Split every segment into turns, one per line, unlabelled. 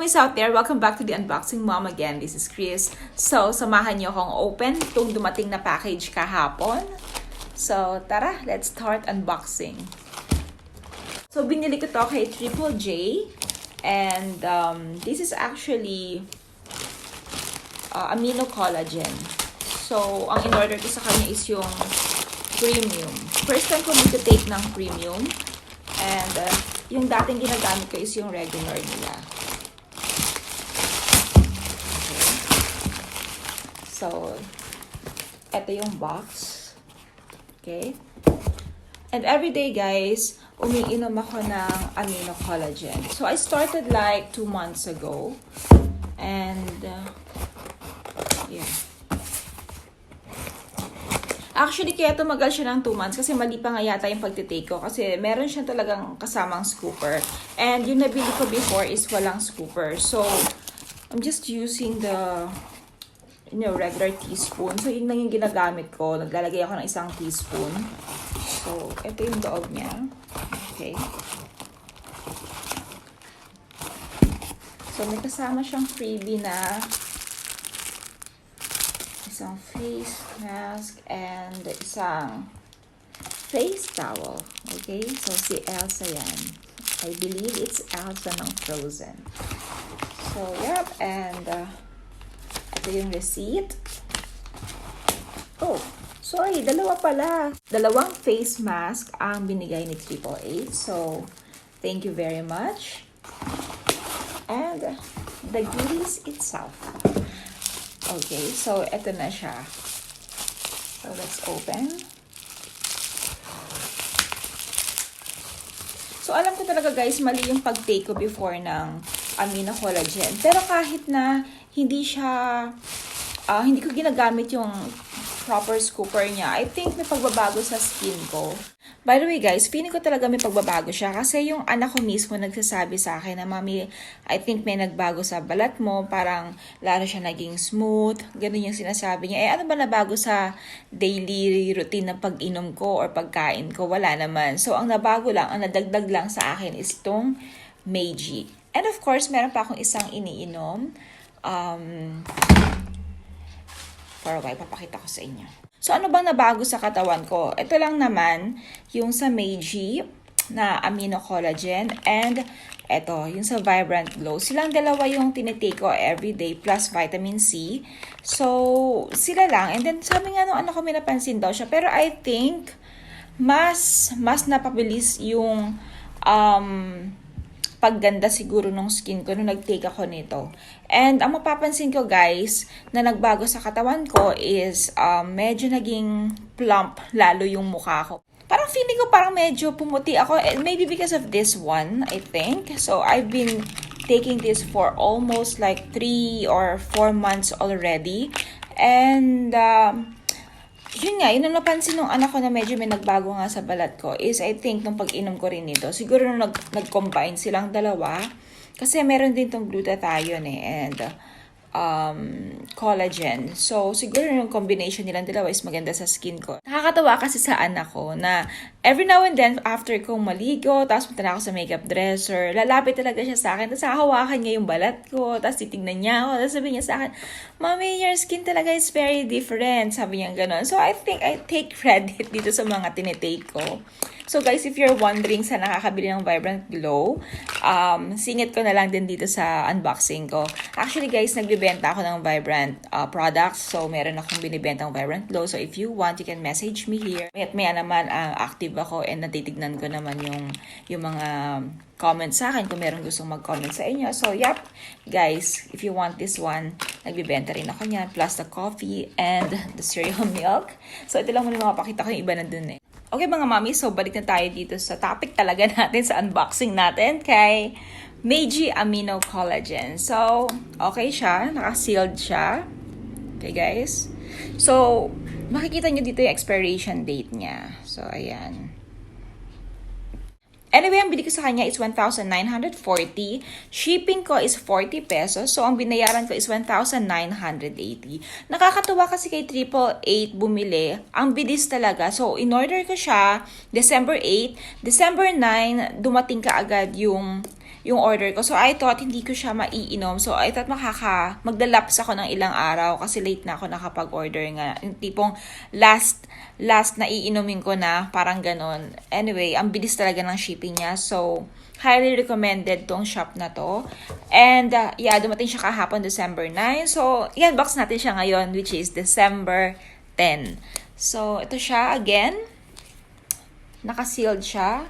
mommies out there, welcome back to the Unboxing Mom again. This is Chris. So, samahan niyo akong open itong dumating na package kahapon. So, tara, let's start unboxing. So, binili ko to kay Triple J. And this is actually Amino Collagen. So, ang in-order ko sa kanya is yung premium. First time ko mag-take ng premium. And yung dating ginagamit ko is yung regular nila. Okay. So, ito yung box. Okay. And everyday guys, umiinom ako ng Amino Collagen. So, I started like 2 months ago. And, yeah. Actually, kaya tumagal siya ng 2 months kasi mali pa nga yata yung pagtitake ko. Kasi meron siya talagang kasamang scooper. And yung nabili ko before is walang scooper. So, I'm just using the regular teaspoon. So, yun lang yung ginagamit ko. Naglalagay ako ng isang teaspoon. So, ito yung loob niya. Okay. So, may kasama siyang freebie na isang face mask and isang face towel. Okay? So, si Elsa yan. I believe it's Elsa ng Frozen. So, yep. And, ito yung receipt. Oh, sorry. Dalawa pala. Dalawang face mask ang binigay ni 888. So, thank you very much. And, the goodies itself. Okay, so ito na siya. So let's open. So alam ko talaga guys, mali yung pag-take ko before ng Amino Collagen. Pero kahit na hindi siya, hindi ko ginagamit yung proper scooper niya, I think may pagbabago sa skin ko. By the way guys, feeling ko talaga may pagbabago siya kasi yung anak ko mismo nagsasabi sa akin na, Mami, I think may nagbago sa balat mo, parang lalo siya naging smooth, ganun yung sinasabi niya. Eh ano ba nabago sa daily routine ng pag-inom ko or pagkain ko? Wala naman. So ang nabago lang, ang nadagdag lang sa akin is itong Meiji. And of course, meron pa akong isang iniinom. For a while, papakita ko sa inyo. So, ano bang nabago sa katawan ko? Ito lang naman, yung sa Meiji na Amino Collagen and ito, yung sa Vibrant Glow. Silang dalawa yung tinitake ko everyday plus vitamin C. So, sila lang. And then, sabi nga nung anak ko, may napansin daw siya. Pero I think, mas napabilis yung pagganda siguro nung skin ko nung nag-take ako nito. And ang mapapansin ko guys, na nagbago sa katawan ko is medyo naging plump lalo yung mukha ko. Parang feeling ko parang medyo pumuti ako. Maybe because of this one, I think. So I've been taking this for almost like 3 or 4 months already. And yun nga, yun ang napansin nung anak ko na medyo may nagbago nga sa balat ko is I think nung pag-inom ko rin nito. Siguro nung nag-combine silang dalawa kasi meron din tong glutathione and collagen. So, siguro yung combination nilang dalawa is maganda sa skin ko. Nakakatawa kasi sa anak ko na every now and then, after kong maligo, tapos punta na ako sa makeup dresser, lalapit talaga siya sa akin, tapos hahawakan niya yung balat ko, tapos titignan niya ako, tapos sabi niya sa akin, Mommy, your skin talaga is very different. Sabi niya gano'n. So, I think I take credit dito sa mga tinitake ko. So guys, if you're wondering sa nakakabili ng Vibrant Glow, singit ko na lang din dito sa unboxing ko. Actually guys, nagbibenta ako ng Vibrant products. So meron akong binibentang Vibrant Glow. So if you want, you can message me here. At maya naman active ako and natitignan ko naman yung mga comments sa akin kung meron gustong mag-comment sa inyo. So yep, guys, if you want this one, nagbibenta rin ako niyan. Plus the coffee and the cereal milk. So ito lang muna makapakita ko yung iba na dun eh. Okay mga mami, so balik na tayo dito sa topic talaga natin, sa unboxing natin kay Meiji Amino Collagen. So, okay siya, naka-sealed siya. Okay guys. So, makikita nyo dito yung expiration date niya. So, ayan. Anyway, ang bili ko sa kanya is 1,940. Shipping ko is 40 pesos. So, ang binayaran ko is 1,980. Nakakatuwa kasi kay 888 bumili. Ang bilis talaga. So, in-order ko siya December 8. December 9, dumating ka agad yung yung order ko. So, I thought hindi ko siya maiinom. So, I thought magdalaps ako ng ilang araw kasi late na ako nakapag-order nga. Yung tipong last na iinumin ko na, parang ganun. Anyway, ang bilis talaga ng shipping niya. So, highly recommended tong shop na to. And, dumating siya kahapon December 9. So, i-unbox natin siya ngayon, which is December 10. So, ito siya again. Naka-sealed siya.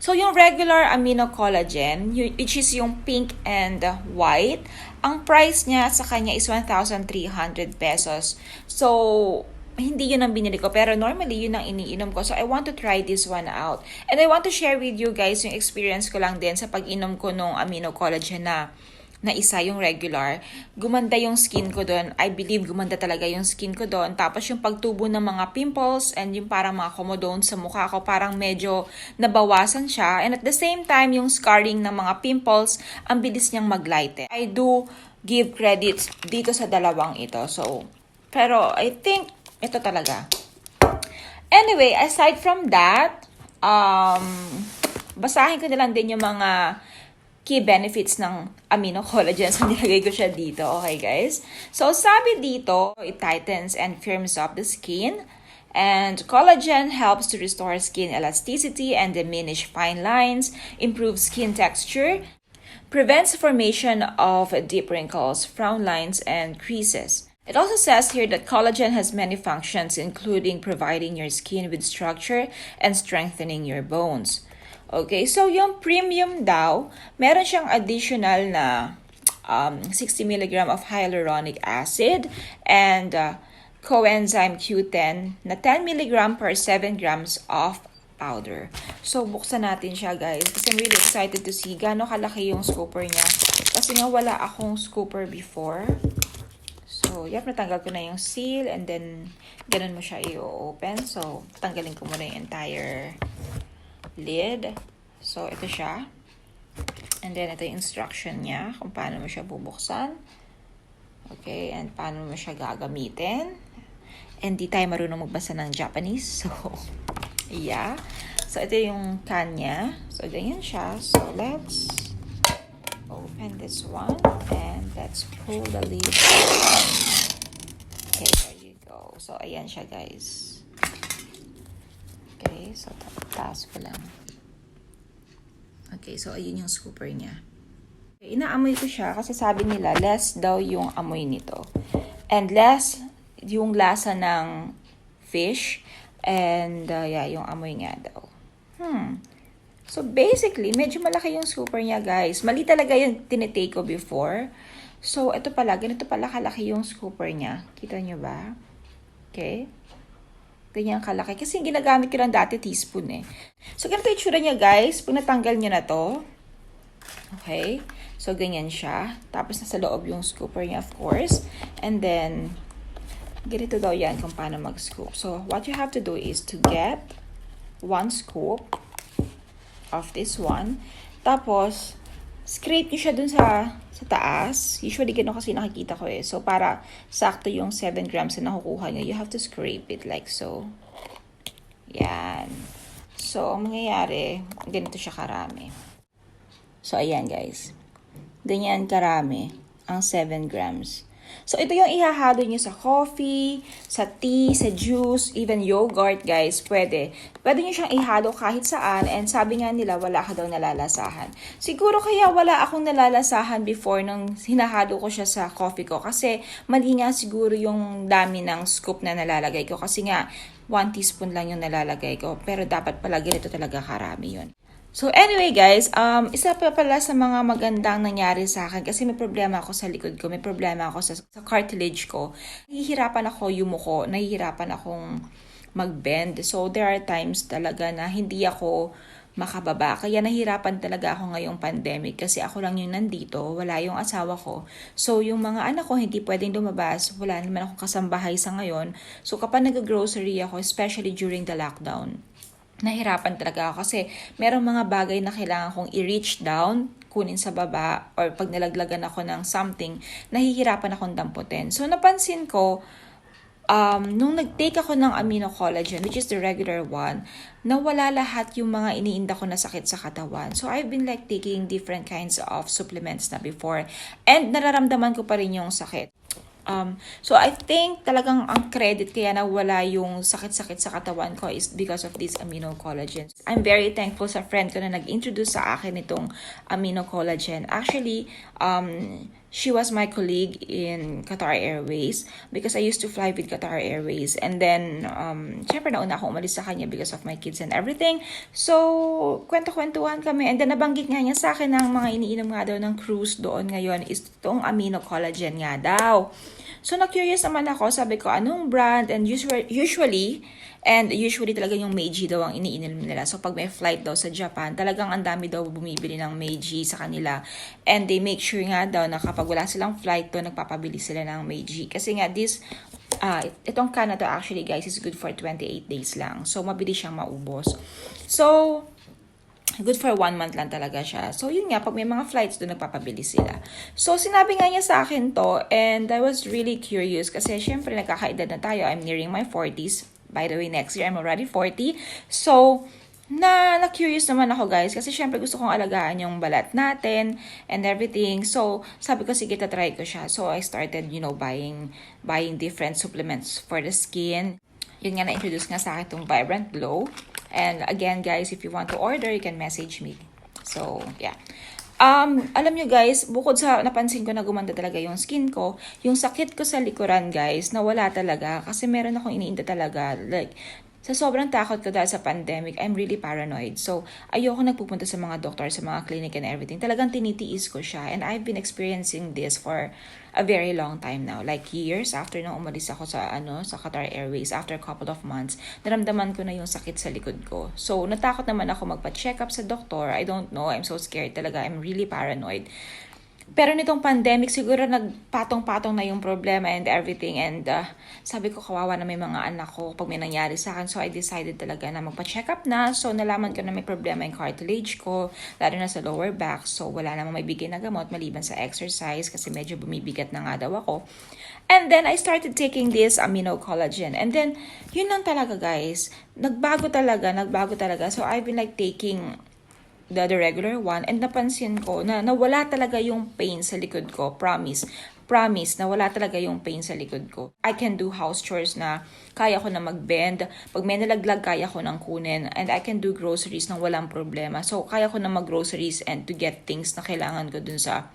So, yung regular Amino Collagen, which is yung pink and white, ang price niya sa kanya is 1,300 pesos. So, hindi yun ang binili ko, pero normally yun ang iniinom ko. So, I want to try this one out. And I want to share with you guys yung experience ko lang din sa pag-inom ko nung Amino Collagen na isa yung regular. Gumanda yung skin ko doon. I believe gumanda talaga yung skin ko doon. Tapos yung pagtubo ng mga pimples and yung parang mga comedones sa mukha ko, parang medyo nabawasan siya. And at the same time, yung scarring ng mga pimples, ang bilis niyang mag-lighten. I do give credits dito sa dalawang ito. So, pero I think ito talaga. Anyway, aside from that, basahin ko na lang din yung mga key benefits ng Amino Collagen. So, nilagay ko siya dito. Okay, guys? So, sabi dito, it tightens and firms up the skin. And collagen helps to restore skin elasticity and diminish fine lines, improve skin texture, prevents formation of deep wrinkles, frown lines, and creases. It also says here that collagen has many functions, including providing your skin with structure and strengthening your bones. Okay, so yung premium daw, meron siyang additional na 60 mg of hyaluronic acid and coenzyme Q10 na 10 mg per 7 grams of powder. So, buksan natin siya, guys. Kasi I'm really excited to see gaano kalaki yung scooper niya. Kasi nga wala akong scooper before. So, natanggal ko na yung seal and then ganun mo siya i-open. So, tanggalin ko muna yung entire lid. So, ito siya. And then, ito yung instruction niya kung paano mo siya bubuksan. Okay, and paano mo siya gagamitin. And di tayo marunong magbasa ng Japanese. So, yeah. So, ito yung can niya. So, ganyan siya. So, let's open this one. And let's pull the lid. Okay, there you go. So, ayan siya, guys. Okay, so taas ko lang. Okay, so ayun yung scooper niya. Okay, inaamoy ko siya kasi sabi nila less daw yung amoy nito. And less yung lasa ng fish. And yung amoy nga daw. So basically, medyo malaki yung scooper niya, guys. Mali talaga yung tinitake ko before. So ito pala, ganito pala kalaki yung scooper niya. Kita nyo ba? Okay. Ganyan kalaki. Kasi ginagamit ko lang dati teaspoon eh. So, ganito yung tsura niya, guys. Pag natanggal nyo na to. Okay. So, ganyan siya. Tapos, nasa loob yung scooper niya, of course. And then, ganito daw yan kung paano mag-scoop. So, what you have to do is to get 1 scoop of this one. Tapos, scrape nyo siya dun sa taas. Usually, gano'n kasi nakikita ko eh. So, para sakto yung 7 grams na nakukuha nyo, you have to scrape it like so. Yan. So, ang mangyayari, ganito siya karami. So, ayan guys. Ganyan karami ang 7 grams. So, ito yung ihahalo nyo sa coffee, sa tea, sa juice, even yogurt, guys. Pwede. Pwede nyo siyang ihalo kahit saan. And sabi nga nila, wala ka daw nalalasahan. Siguro kaya wala akong nalalasahan before nung hinahalo ko siya sa coffee ko. Kasi mali nga siguro yung dami ng scoop na nalalagay ko. Kasi nga, 1 teaspoon lang yung nalalagay ko. Pero dapat pala ganito talaga karami yun. So anyway guys, isa pa pala sa mga magandang nangyari sa akin kasi may problema ako sa likod ko, may problema ako sa cartilage ko. Nahihirapan ako yumuko, nahihirapan akong mag-bend. So there are times talaga na hindi ako makababa. Kaya nahihirapan talaga ako ngayong pandemic kasi ako lang yung nandito, wala yung asawa ko. So yung mga anak ko hindi pwedeng lumabas, wala naman akong kasambahay sa ngayon. So kapag nag-grocery ako, especially during the lockdown, nahirapan talaga ako kasi merong mga bagay na kailangan kong i-reach down, kunin sa baba, or pag nalaglagan ako ng something, nahihirapan akong damputin. So napansin ko, Nung nag-take ako ng Amino Collagen, which is the regular one, nawala lahat yung mga iniinda ko na sakit sa katawan. So, I've been like taking different kinds of supplements na before. And nararamdaman ko pa rin yung sakit. So I think talagang ang credit kaya nawala yung sakit-sakit sa katawan ko is because of this Amino Collagen. I'm very thankful sa friend ko na nag-introduce sa akin itong Amino Collagen. Actually, she was my colleague in Qatar Airways because I used to fly with Qatar Airways. And then, syempre nauna ako umalis sa kanya because of my kids and everything. So, kwento-kwentuhan kami. And then, nabanggit nga niya sa akin ng mga iniinom nga daw ng cruise doon ngayon is itong Amino Collagen nga daw. So, na-curious naman ako. Sabi ko, anong brand? And usually talaga yung Meiji daw ang iniinom nila. So, pag may flight daw sa Japan, talagang ang dami daw bumibili ng Meiji sa kanila. And they make sure nga daw na kapag wala silang flight daw, nagpapabili sila ng Meiji. Kasi nga, itong Canada actually, guys, is good for 28 days lang. So, mabilis siyang maubos. So, good for 1 month lang talaga siya. So, yun nga, pag may mga flights doon, nagpapabili sila. So, sinabi nga niya sa akin to, and I was really curious kasi syempre, nagkakaedad na tayo. I'm nearing my 40s. By the way, next year, I'm already 40. So, na-curious naman ako, guys, kasi syempre gusto kong alagaan yung balat natin and everything. So, sabi ko, sige, tatry ko siya. So, I started, buying different supplements for the skin. Yun nga, na-introduce nga sa akin itong Vibrant Glow. And again, guys, if you want to order, you can message me. So, yeah. Alam nyo, guys, bukod sa napansin ko na gumanda talaga yung skin ko, yung sakit ko sa likuran, guys, nawala talaga. Kasi meron akong iniinda talaga. Like, sa sobrang takot ko dahil sa pandemic, I'm really paranoid. So, ayoko nagpupunta sa mga doktor, sa mga clinic and everything. Talagang tinitiis ko siya. And I've been experiencing this for a very long time now. Like years after nung umalis ako sa Qatar Airways, after a couple of months, naramdaman ko na yung sakit sa likod ko. So, natakot naman ako magpa-check up sa doktor. I don't know. I'm so scared talaga. I'm really paranoid. Pero nitong pandemic, siguro nagpatong-patong na yung problema and everything. And sabi ko, kawawa na may mga anak ko pag may nangyari sa akin. So, I decided talaga na magpa-check up na. So, nalaman ko na may problema yung cartilage ko, lalo na sa lower back. So, wala namang may bigay na gamot maliban sa exercise kasi medyo bumibigat na nga daw ako. And then, I started taking this Amino Collagen. And then, yun lang talaga, guys. Nagbago talaga. So, I've been like taking the regular one, and napansin ko na nawala talaga yung pain sa likod ko. Promise, nawala talaga yung pain sa likod ko. I can do house chores na kaya ko na mag-bend. Pag may nalaglag, kaya ko nang kunin. And I can do groceries nang walang problema. So, kaya ko na mag-groceries and to get things na kailangan ko dun sa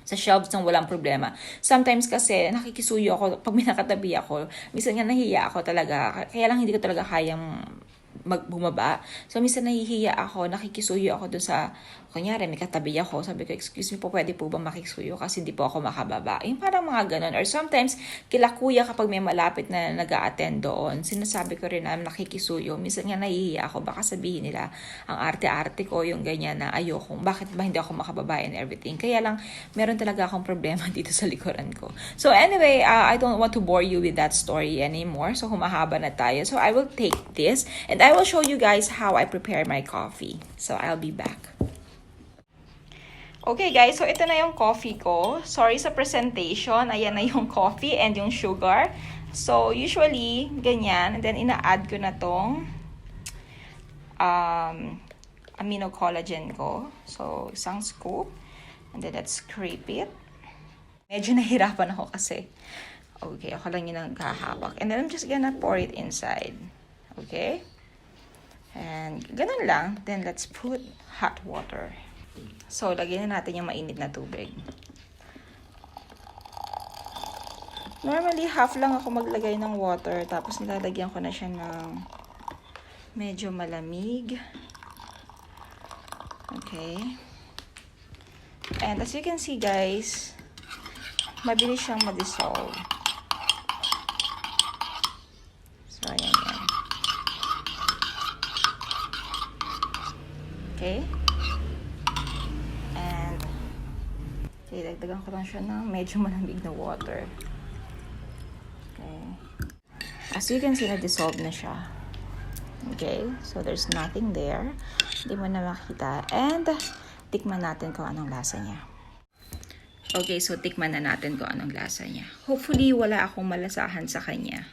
shelves nang walang problema. Sometimes kasi nakikisuyo ako pag may nakatabi ako. Minsan nga nahiya ako talaga. Kaya lang hindi ko talaga kayang bumaba. So, minsan nahihiya ako, nakikisuyo ako doon sa, kunyari, may katabi ako. Sabi ko, excuse me po, pwede po ba makisuyo kasi hindi po ako makababa. Yung parang mga ganun. Or sometimes, kila kuya kapag may malapit na nag-a-attend doon, sinasabi ko rin na nakikisuyo. Minsan nga nahihiya ako, baka sabihin nila, ang arte-arte ko, yung ganyan na ayoko, bakit ba hindi ako makababa and everything. Kaya lang, meron talaga akong problema dito sa likuran ko. So, anyway, I don't want to bore you with that story anymore. So, humahaba na tayo. So, I will take this and I will show you guys how I prepare my coffee. So, I'll be back. Okay guys, so ito na yung coffee ko. Sorry sa presentation. Ayan na yung coffee and yung sugar. So, usually, ganyan. And then, ina-add ko na tong Amino Collagen ko. So, isang scoop. And then, let's scrape it. Medyo nahirapan ako kasi. Okay, ako lang yung nagkahawak. And then, I'm just gonna pour it inside. Okay? And, ganun lang. Then, let's put hot water. So, lagyan na natin yung mainit na tubig. Normally, half lang ako maglagay ng water. Tapos, nilalagyan ko na siya ng medyo malamig. Okay. And as you can see, guys, mabilis siyang ma-dissolve. So, ayan yan. Okay. Dagdagan ko lang siya ng medyo malamig na water. Okay. As you can see, na-dissolve na siya. Okay. So, there's nothing there. Hindi mo na makita. And, tikman natin kung anong lasa niya. Okay, so tikman na natin kung anong lasa niya. Hopefully, wala akong malasahan sa kanya.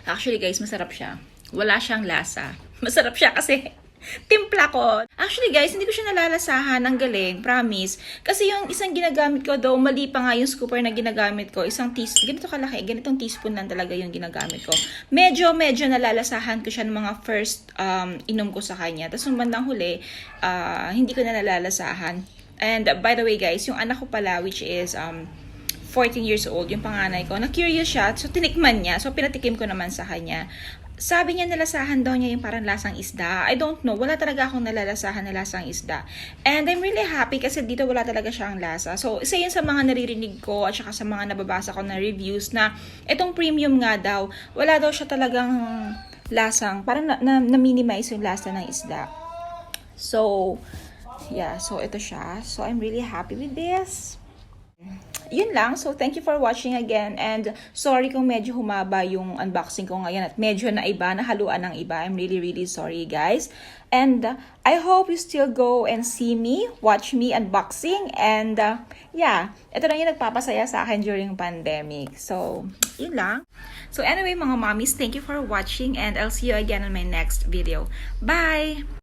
Actually guys, masarap siya. Wala siyang lasa. Masarap siya kasi timpla ko. Actually guys, hindi ko siya nalalasahan. Ang galing, promise. Kasi yung isang ginagamit ko daw, mali pa nga yung scooper na ginagamit ko. Isang teaspoon, ganito kalaki, ganitong teaspoon lang talaga yung ginagamit ko. Medyo nalalasahan ko siya ng mga first inom ko sa kanya. Tapos nung bandang huli, hindi ko na nalalasahan. And by the way guys, yung anak ko pala, which is 14 years old, yung panganay ko, na-curious siya, so tinikman niya, so pinatikim ko naman sa kanya. Sabi niya nalasahan daw niya yung parang lasang isda. I don't know, wala talaga akong nalalasahan na lasang isda. And I'm really happy kasi dito wala talaga siyang lasa. So isa yun sa mga naririnig ko at saka sa mga nababasa ko na reviews na itong premium nga daw, wala daw siya talagang lasang, parang na-minimize yung lasa ng isda. So, yeah, so ito siya. So I'm really happy with this. Yun lang. So, thank you for watching again. And sorry kung medyo humaba yung unboxing ko ngayon at medyo naiba, nahaluan ng iba. I'm really, really sorry, guys. And I hope you still go and see me, watch me unboxing. And yeah, ito lang yung nagpapasaya sa akin during pandemic. So, yun lang. So, anyway, mga mommies, thank you for watching. And I'll see you again on my next video. Bye!